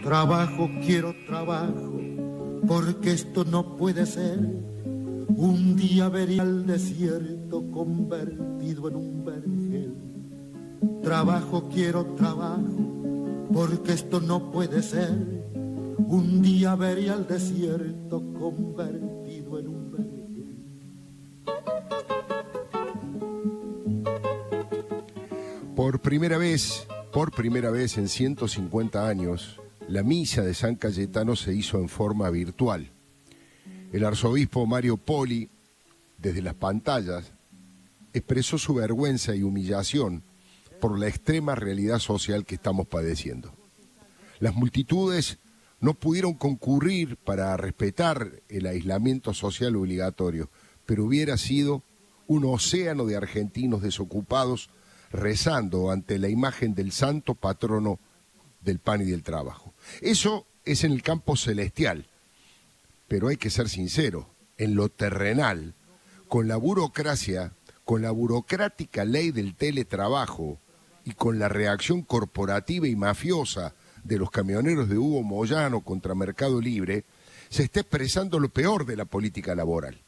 Trabajo, quiero trabajo, porque esto no puede ser. Un día vería el desierto convertido en un vergel. Trabajo, quiero trabajo, porque esto no puede ser. Un día vería el desierto convertido en un vergel. Por primera vez en 150 años, la misa de San Cayetano se hizo en forma virtual. El arzobispo Mario Poli, desde las pantallas, expresó su vergüenza y humillación por la extrema realidad social que estamos padeciendo. Las multitudes no pudieron concurrir para respetar el aislamiento social obligatorio, pero hubiera sido un océano de argentinos desocupados rezando ante la imagen del santo patrono del pan y del trabajo. Eso es en el campo celestial, pero hay que ser sincero, en lo terrenal, con la burocracia, con la burocrática ley del teletrabajo y con la reacción corporativa y mafiosa de los camioneros de Hugo Moyano contra Mercado Libre, se está expresando lo peor de la política laboral.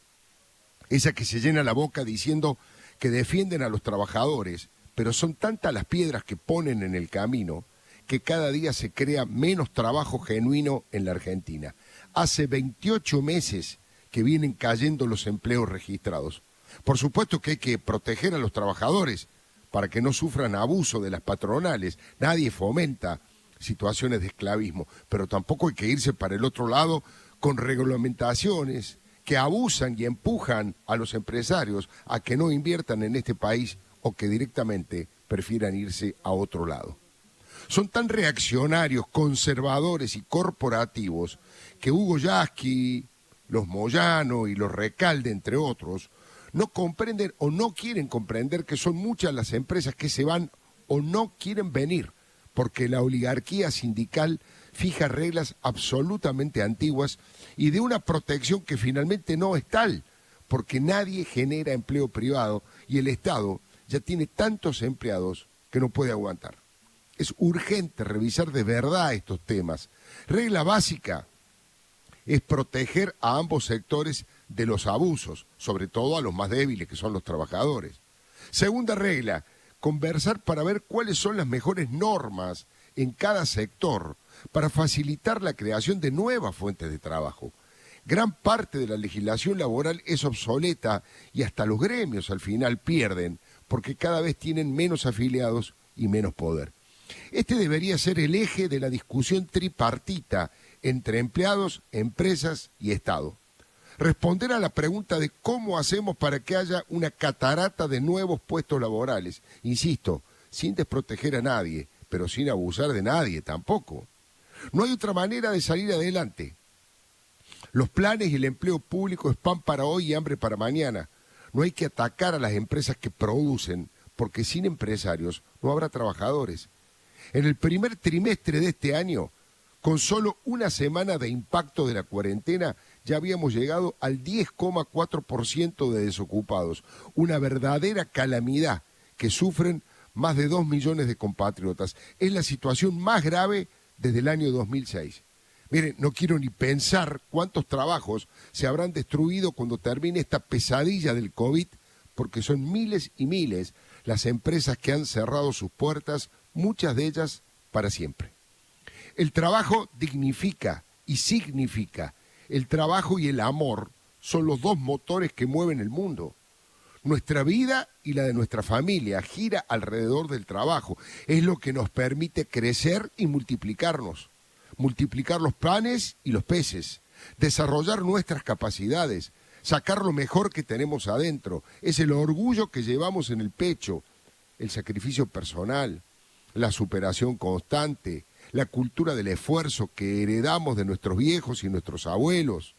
Esa que se llena la boca diciendo que defienden a los trabajadores, pero son tantas las piedras que ponen en el camino que cada día se crea menos trabajo genuino en la Argentina. Hace 28 meses que vienen cayendo los empleos registrados. Por supuesto que hay que proteger a los trabajadores para que no sufran abuso de las patronales. Nadie fomenta situaciones de esclavismo, pero tampoco hay que irse para el otro lado con regulamentaciones que abusan y empujan a los empresarios a que no inviertan en este país o que directamente prefieran irse a otro lado. Son tan reaccionarios, conservadores y corporativos que Hugo Yasky, los Moyano y los Recalde, entre otros, no comprenden o no quieren comprender que son muchas las empresas que se van o no quieren venir, porque la oligarquía sindical fija reglas absolutamente antiguas y de una protección que finalmente no es tal, porque nadie genera empleo privado y el Estado ya tiene tantos empleados que no puede aguantar. Es urgente revisar de verdad estos temas. Regla básica es proteger a ambos sectores de los abusos, sobre todo a los más débiles, que son los trabajadores. Segunda regla, conversar para ver cuáles son las mejores normas en cada sector para facilitar la creación de nuevas fuentes de trabajo. Gran parte de la legislación laboral es obsoleta y hasta los gremios al final pierden porque cada vez tienen menos afiliados y menos poder. Este debería ser el eje de la discusión tripartita entre empleados, empresas y Estado. Responder a la pregunta de cómo hacemos para que haya una catarata de nuevos puestos laborales. Insisto, sin desproteger a nadie, pero sin abusar de nadie tampoco. No hay otra manera de salir adelante. Los planes y el empleo público es pan para hoy y hambre para mañana. No hay que atacar a las empresas que producen, porque sin empresarios no habrá trabajadores. En el primer trimestre de este año, con solo una semana de impacto de la cuarentena, ya habíamos llegado al 10,4% de desocupados, una verdadera calamidad que sufren más de 2 millones de compatriotas. Es la situación más grave desde el año 2006. Miren, no quiero ni pensar cuántos trabajos se habrán destruido cuando termine esta pesadilla del COVID, porque son miles y miles las empresas que han cerrado sus puertas, muchas de ellas para siempre. El trabajo dignifica y significa. El trabajo y el amor son los dos motores que mueven el mundo. Nuestra vida y la de nuestra familia gira alrededor del trabajo. Es lo que nos permite crecer y multiplicarnos. Multiplicar los panes y los peces. Desarrollar nuestras capacidades. Sacar lo mejor que tenemos adentro. Es el orgullo que llevamos en el pecho. El sacrificio personal. La superación constante. La cultura del esfuerzo que heredamos de nuestros viejos y nuestros abuelos.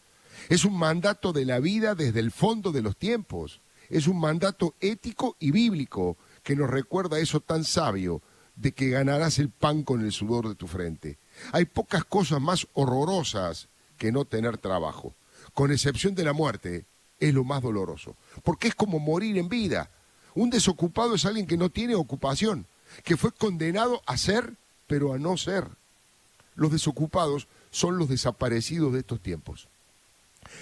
Es un mandato de la vida desde el fondo de los tiempos. Es un mandato ético y bíblico que nos recuerda eso tan sabio de que ganarás el pan con el sudor de tu frente. Hay pocas cosas más horrorosas que no tener trabajo. Con excepción de la muerte, es lo más doloroso. Porque es como morir en vida. Un desocupado es alguien que no tiene ocupación, que fue condenado a ser, pero a no ser. Los desocupados son los desaparecidos de estos tiempos.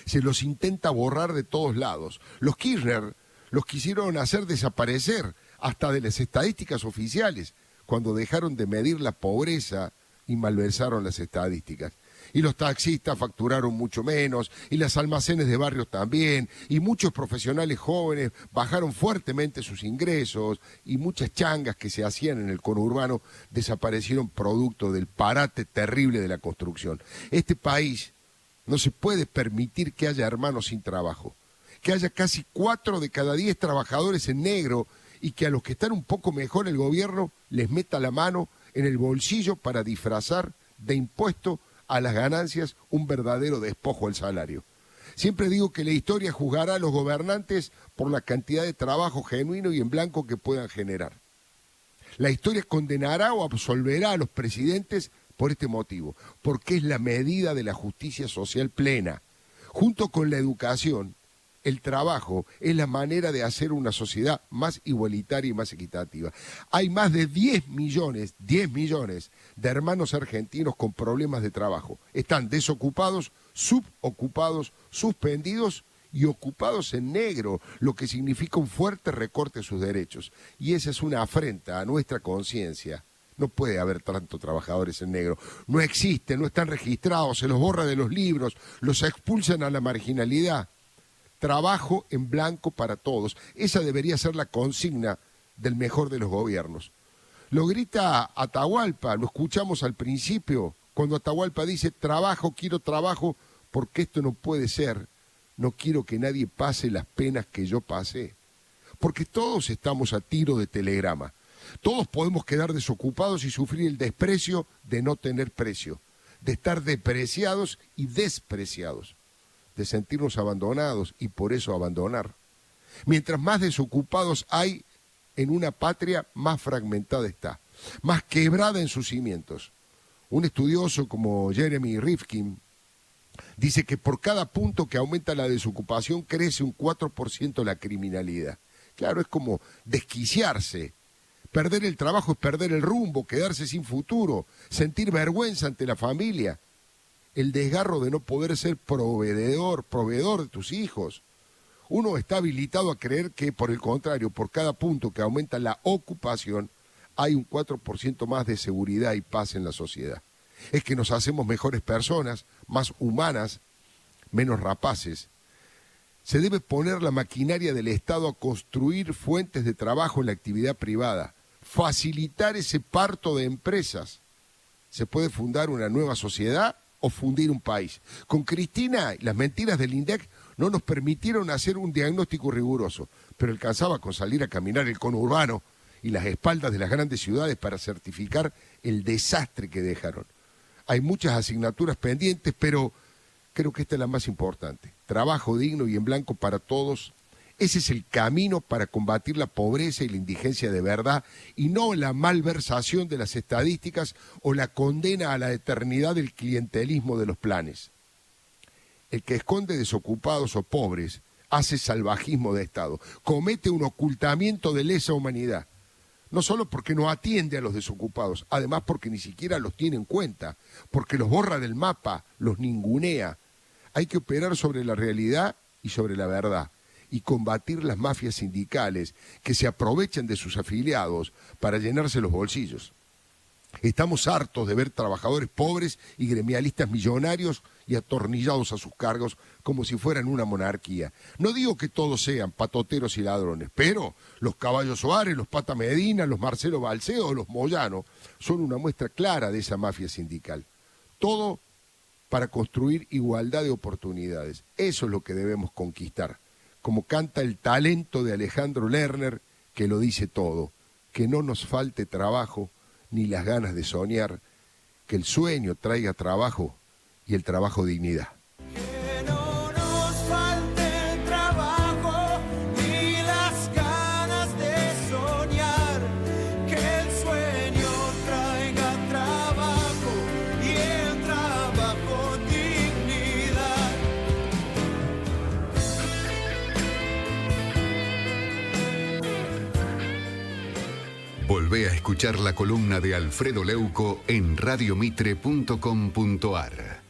Se los intenta borrar de todos lados. Los Kirchner los quisieron hacer desaparecer hasta de las estadísticas oficiales, cuando dejaron de medir la pobreza y malversaron las estadísticas. Y los taxistas facturaron mucho menos, y los almacenes de barrios también, y muchos profesionales jóvenes bajaron fuertemente sus ingresos, y muchas changas que se hacían en el conurbano desaparecieron producto del parate terrible de la construcción. Este país no se puede permitir que haya hermanos sin trabajo, que haya casi 4 de cada 10 trabajadores en negro, y que a los que están un poco mejor el gobierno les meta la mano en el bolsillo para disfrazar de impuesto a las ganancias un verdadero despojo al salario. Siempre digo que la historia juzgará a los gobernantes por la cantidad de trabajo genuino y en blanco que puedan generar. La historia condenará o absolverá a los presidentes por este motivo, porque es la medida de la justicia social plena. Junto con la educación, el trabajo es la manera de hacer una sociedad más igualitaria y más equitativa. Hay más de 10 millones de hermanos argentinos con problemas de trabajo. Están desocupados, subocupados, suspendidos y ocupados en negro, lo que significa un fuerte recorte de sus derechos. Y esa es una afrenta a nuestra conciencia. No puede haber tantos trabajadores en negro. No existen, no están registrados, se los borra de los libros, los expulsan a la marginalidad. Trabajo en blanco para todos. Esa debería ser la consigna del mejor de los gobiernos. Lo grita Atahualpa, lo escuchamos al principio, cuando Atahualpa dice: trabajo, quiero trabajo, porque esto no puede ser. No quiero que nadie pase las penas que yo pasé. Porque todos estamos a tiro de telegrama. Todos podemos quedar desocupados y sufrir el desprecio de no tener precio, de estar depreciados y despreciados, de sentirnos abandonados y por eso abandonar. Mientras más desocupados hay en una patria, más fragmentada está, más quebrada en sus cimientos. Un estudioso como Jeremy Rifkin dice que por cada punto que aumenta la desocupación crece un 4% la criminalidad. Claro, es como desquiciarse. Perder el trabajo es perder el rumbo, quedarse sin futuro, sentir vergüenza ante la familia. El desgarro de no poder ser proveedor de tus hijos. Uno está habilitado a creer que, por el contrario, por cada punto que aumenta la ocupación, hay un 4% más de seguridad y paz en la sociedad. Es que nos hacemos mejores personas, más humanas, menos rapaces. Se debe poner la maquinaria del Estado a construir fuentes de trabajo en la actividad privada, facilitar ese parto de empresas. Se puede fundar una nueva sociedad o fundir un país. Con Cristina, las mentiras del INDEC no nos permitieron hacer un diagnóstico riguroso, pero alcanzaba con salir a caminar el conurbano y las espaldas de las grandes ciudades para certificar el desastre que dejaron. Hay muchas asignaturas pendientes, pero creo que esta es la más importante. Trabajo digno y en blanco para todos. Ese es el camino para combatir la pobreza y la indigencia de verdad, y no la malversación de las estadísticas o la condena a la eternidad del clientelismo de los planes. El que esconde desocupados o pobres hace salvajismo de Estado, comete un ocultamiento de lesa humanidad, no solo porque no atiende a los desocupados, además porque ni siquiera los tiene en cuenta, porque los borra del mapa, los ningunea. Hay que operar sobre la realidad y sobre la verdad, y combatir las mafias sindicales que se aprovechan de sus afiliados para llenarse los bolsillos. Estamos hartos de ver trabajadores pobres y gremialistas millonarios y atornillados a sus cargos como si fueran una monarquía. No digo que todos sean patoteros y ladrones, pero los Caballo Soares, los Pata Medina, los Marcelo Balceo, los Moyano son una muestra clara de esa mafia sindical. Todo para construir igualdad de oportunidades. Eso es lo que debemos conquistar. Como canta el talento de Alejandro Lerner, que lo dice todo: que no nos falte trabajo ni las ganas de soñar, que el sueño traiga trabajo y el trabajo dignidad. Que no nos falte trabajo ni las ganas de soñar, que el sueño traiga trabajo y el trabajo dignidad. Volvé a escuchar escuchar la columna de Alfredo Leuco en radiomitre.com.ar.